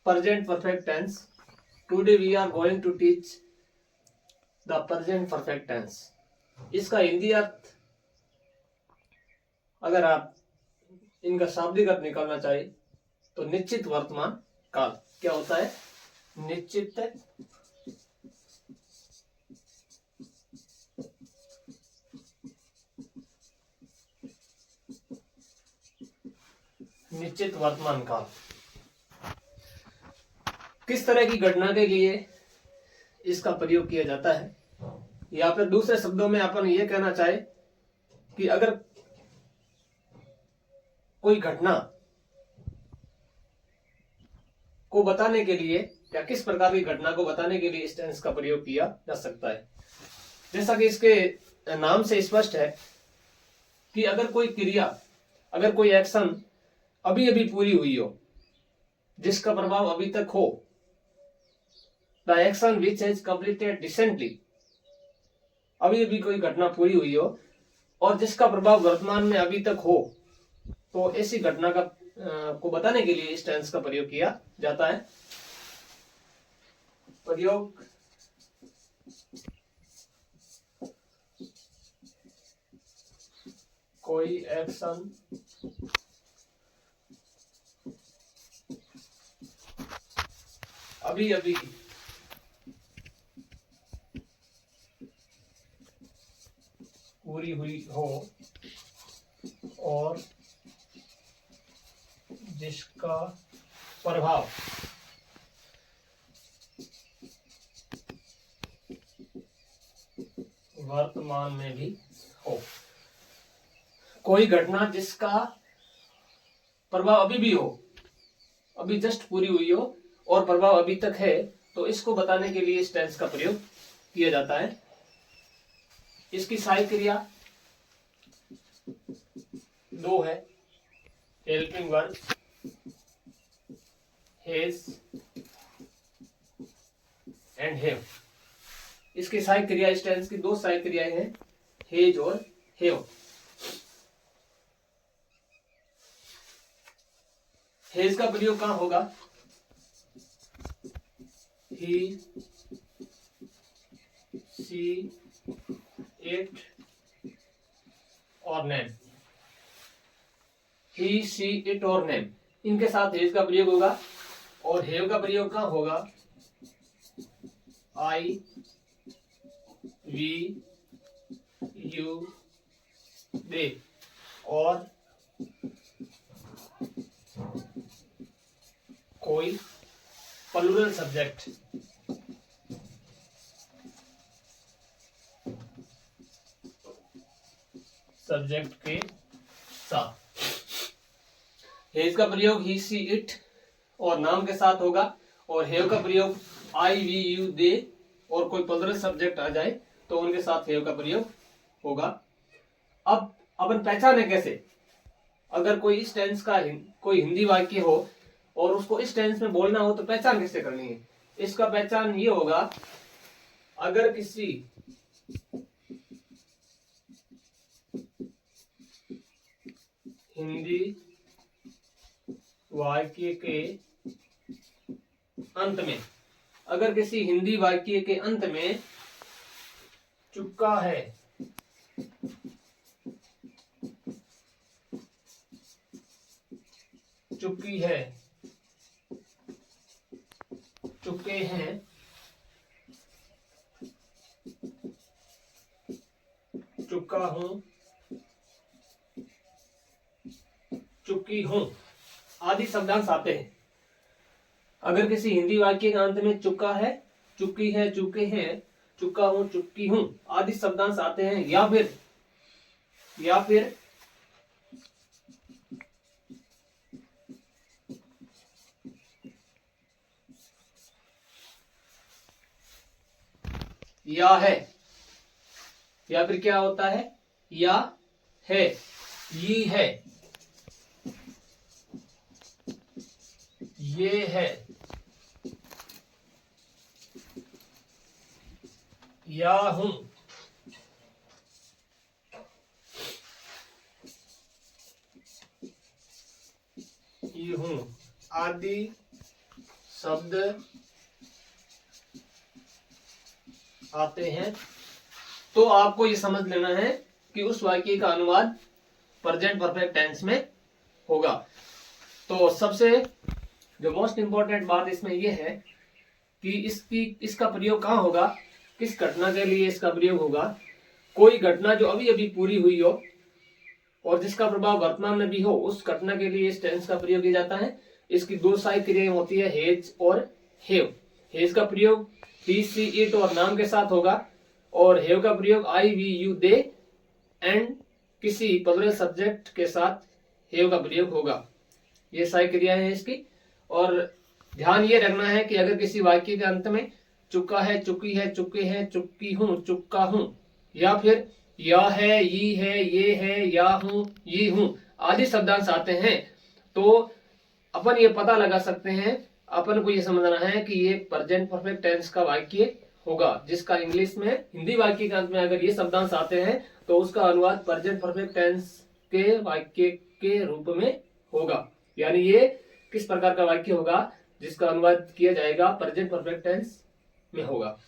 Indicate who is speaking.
Speaker 1: present perfect tense. Today we are going to teach the present perfect tense. इसका हिंदी अर्थ अगर आप इनका शाब्दिक अर्थ निकालना चाहे तो निश्चित वर्तमान काल क्या होता है? निश्चित वर्तमान काल। किस तरह की घटना के लिए इसका प्रयोग किया जाता है, या फिर दूसरे शब्दों में अपन ये कहना चाहे कि अगर कोई घटना को बताने के लिए या किस प्रकार की घटना को बताने के लिए इस टेंस का प्रयोग किया जा सकता है। जैसा कि इसके नाम से स्पष्ट है कि अगर कोई क्रिया, अगर कोई एक्शन अभी अभी पूरी हुई हो, जिसका प्रभाव अभी तक हो, the action which has completed recently, अभी अभी कोई घटना पूरी हुई हो और जिसका प्रभाव वर्तमान में अभी तक हो, तो ऐसी घटना का को बताने के लिए इस टेंस का प्रयोग किया जाता है। प्रयोग कोई एक्शन अभी अभी पूरी हुई हो और जिसका प्रभाव वर्तमान में भी हो। कोई घटना जिसका प्रभाव अभी भी हो, अभी जस्ट पूरी हुई हो और प्रभाव अभी तक है, तो इसको बताने के लिए इस टेंस का प्रयोग किया जाता है। इसकी सहायक क्रिया दो है, helping verb has and have. इसकी सहायक क्रिया, इस टेंस की दो सहायक क्रियाएं हैं, हैज और हैव। हैज का प्रयोग कहां होगा? he, she, it और name। he, she, it और name, इनके साथ हेज का प्रयोग होगा। और हैव का प्रयोग कहां होगा? I, we, you, they और कोई प्लूरल सब्जेक्ट। सब्जेक्ट के साथ हेज का प्रयोग ही, सी, इट और नाम के साथ होगा। और हैव का प्रयोग आई, वी, यू, दे और कोई प्लूरल सब्जेक्ट आ जाए तो उनके साथ हैव का प्रयोग होगा। अब अपन पहचाने कैसे? अगर कोई इस टेंस का कोई हिंदी वाक्य हो और उसको इस टेंस में बोलना हो तो पहचान कैसे करनी है? इसका पहचान ये होगा, अगर किसी हिंदी वाक्य के अंत में, अगर किसी हिंदी वाक्य के अंत में चुका है, चुकी है, चुके हैं, चुका हूं, चुकी हूं आदि शब्दांश आते हैं। अगर किसी हिंदी वाक्य के अंत में चुका है, चुकी है, चुके हैं, चुका हूं, चुकी हूं आदि शब्दांश आते हैं, या फिर या है, या फिर क्या होता है? या है, ये है, ये है, या हूं, ये हूं आदि शब्द आते हैं तो आपको ये समझ लेना है कि उस वाक्य का अनुवाद प्रेजेंट परफेक्ट टेंस में होगा। तो सबसे जो मोस्ट इंपॉर्टेंट बात इसमें यह है कि इसका प्रयोग कहाँ होगा, किस घटना के लिए इसका प्रयोग होगा। कोई घटना जो अभी अभी पूरी हुई हो और जिसका प्रभाव वर्तमान में भी हो, उस घटना के लिए इस टेंस का प्रयोग किया जाता है। इसकी दो सहायक क्रियाएं होती है, हेज और हेव। हेज का प्रयोग ही, सी, इट और नाम के साथ होगा और हेव का प्रयोग आई, वी, यू, दे एंड किसी प्लुरल सब्जेक्ट के साथ हेव का प्रयोग होगा। ये सहायक क्रियाएं हैं इसकी। और ध्यान ये रखना है कि अगर किसी वाक्य के अंत में चुका है, चुकी है, चुके हैं, चुकी हूं, चुका हूं या फिर या है, ये है, ये है, या हूं, ये हूं आदि शब्दांश आते हैं तो अपन ये पता लगा सकते हैं, अपन को ये समझना है कि ये प्रेजेंट परफेक्ट टेंस का वाक्य होगा। जिसका इंग्लिश में हिंदी वाक्य के अंत में अगर ये शब्दांश आते हैं तो उसका अनुवाद प्रेजेंट परफेक्ट टेंस के वाक्य के रूप में होगा। यानी ये किस प्रकार का वाक्य होगा जिसका अनुवाद किया जाएगा प्रेजेंट परफेक्ट टेंस में होगा।